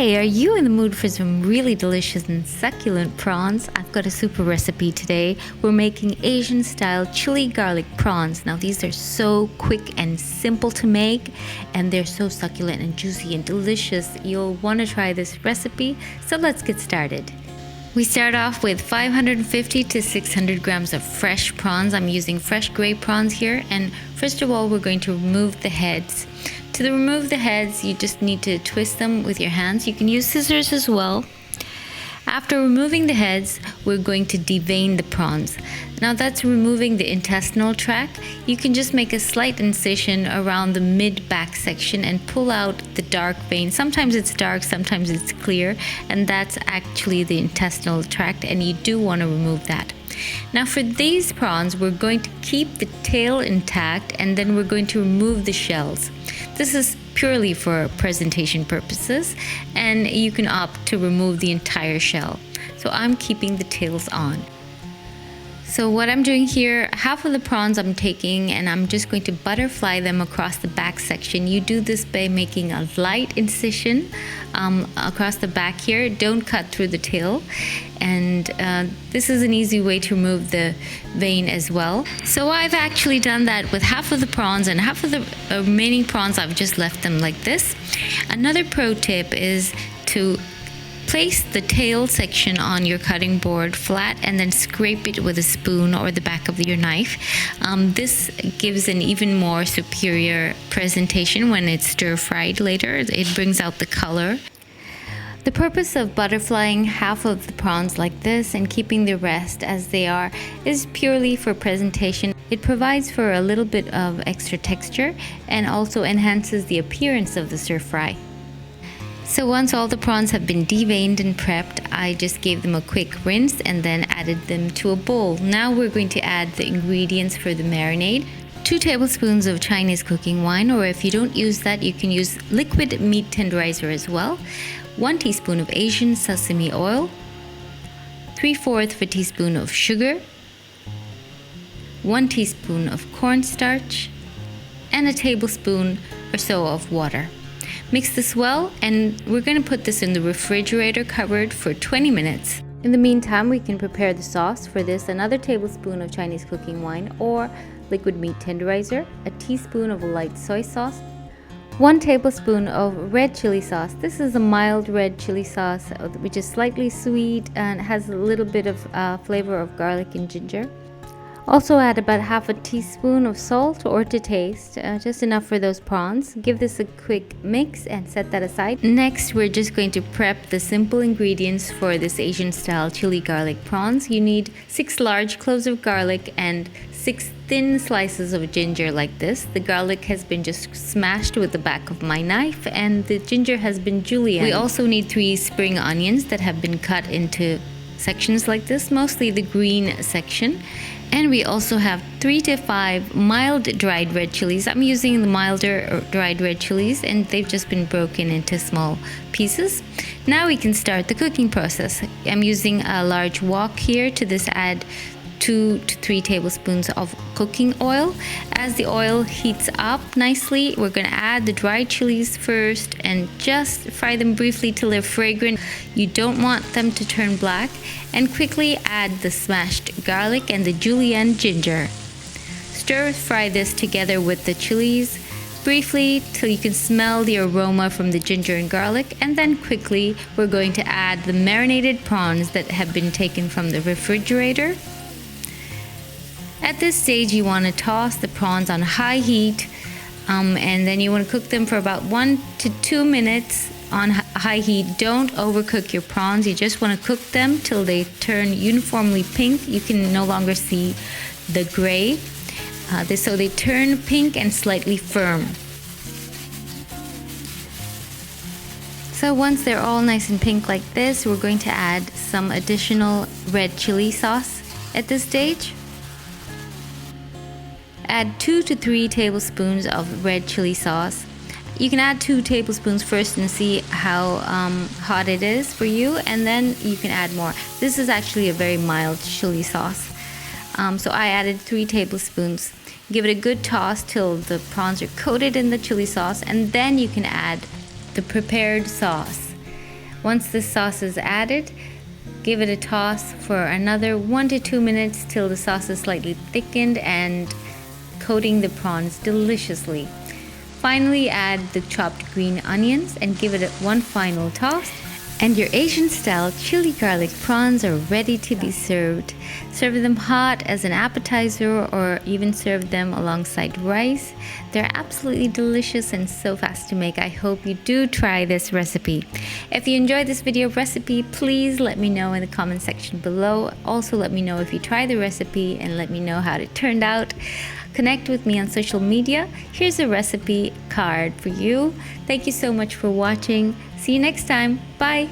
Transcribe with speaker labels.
Speaker 1: Hey, are you in the mood for some really delicious and succulent prawns? I've got a super recipe today. We're making Asian style chili garlic prawns. Now these are so quick and simple to make, and they're so succulent and juicy and delicious. You'll want to try this recipe, so let's get started. We start off with 550 to 600 grams of fresh prawns. I'm using fresh gray prawns here, and first of all we're going to remove the heads. To remove the heads, you just need to twist them with your hands. You can use scissors as well. After removing the heads, we're going to devein the prawns. Now that's removing the intestinal tract. You can just make a slight incision around the mid-back section and pull out the dark vein. Sometimes it's dark, sometimes it's clear, and that's actually the intestinal tract, and you do want to remove that. Now for these prawns, we're going to keep the tail intact, and then we're going to remove the shells. This is purely for presentation purposes, and you can opt to remove the entire shell. So I'm keeping the tails on. So what I'm doing here, half of the prawns I'm taking and I'm just going to butterfly them across the back section. You do this by making a light incision across the back here. Don't cut through the tail. And this is an easy way to remove the vein as well. So I've actually done that with half of the prawns, and half of the remaining prawns I've just left them like this. Another pro tip is to place the tail section on your cutting board flat and then scrape it with a spoon or the back of your knife. This gives an even more superior presentation when it's stir-fried later. It brings out the color. The purpose of butterflying half of the prawns like this and keeping the rest as they are is purely for presentation. It provides for a little bit of extra texture and also enhances the appearance of the stir-fry. So once all the prawns have been deveined and prepped, I just gave them a quick rinse and then added them to a bowl. Now we're going to add the ingredients for the marinade. 2 tablespoons of Chinese cooking wine, or if you don't use that, you can use liquid meat tenderizer as well. 1 teaspoon of Asian sesame oil. 3/4 of a teaspoon of sugar. 1 teaspoon of cornstarch. And a tablespoon or so of water. Mix this well, and we're going to put this in the refrigerator covered for 20 minutes. In the meantime, we can prepare the sauce. For this, another tablespoon of Chinese cooking wine or liquid meat tenderizer, a teaspoon of light soy sauce, 1 tablespoon of red chili sauce. This is a mild red chili sauce which is slightly sweet and has a little bit of flavor of garlic and ginger. Also add about half a teaspoon of salt or to taste, just enough for those prawns. Give this a quick mix and set that aside. Next, we're just going to prep the simple ingredients for this Asian style chili garlic prawns. You need 6 large cloves of garlic and 6 thin slices of ginger like this. The garlic has been just smashed with the back of my knife, and the ginger has been julienne. We also need 3 spring onions that have been cut into sections like this, mostly the green section. And we also have 3 to 5 mild dried red chilies. I'm using the milder dried red chilies, and they've just been broken into small pieces. Now we can start the cooking process. I'm using a large wok here. To this, add 2 to 3 tablespoons of cooking oil. As the oil heats up nicely, we're going to add the dried chilies first and just fry them briefly till they're fragrant. You don't want them to turn black. And quickly add the smashed garlic and the julienne ginger. Stir fry this together with the chilies briefly till you can smell the aroma from the ginger and garlic, and then quickly we're going to add the marinated prawns that have been taken from the refrigerator. At this stage, you want to toss the prawns on high heat, and then you want to cook them for about 1 to 2 minutes on high heat. Don't overcook your prawns. You just want to cook them till they turn uniformly pink. You can no longer see the gray. So they turn pink and slightly firm. So once they're all nice and pink like this, we're going to add some additional red chili sauce at this stage. Add 2 to 3 tablespoons of red chili sauce. You can add 2 tablespoons first and see how hot it is for you, and then you can add more. This is actually a very mild chili sauce. So I added 3 tablespoons. Give it a good toss till the prawns are coated in the chili sauce, and then you can add the prepared sauce. Once this sauce is added, give it a toss for another 1 to 2 minutes till the sauce is slightly thickened and coating the prawns deliciously. Finally, add the chopped green onions and give it one final toss. And your Asian style chili garlic prawns are ready to be served. Serve them hot as an appetizer or even serve them alongside rice. They're absolutely delicious and so fast to make. I hope you do try this recipe. If you enjoyed this video recipe, please let me know in the comment section below. Also let me know if you try the recipe and let me know how it turned out. Connect with me on social media. Here's a recipe card for you. Thank you so much for watching. See you next time. Bye.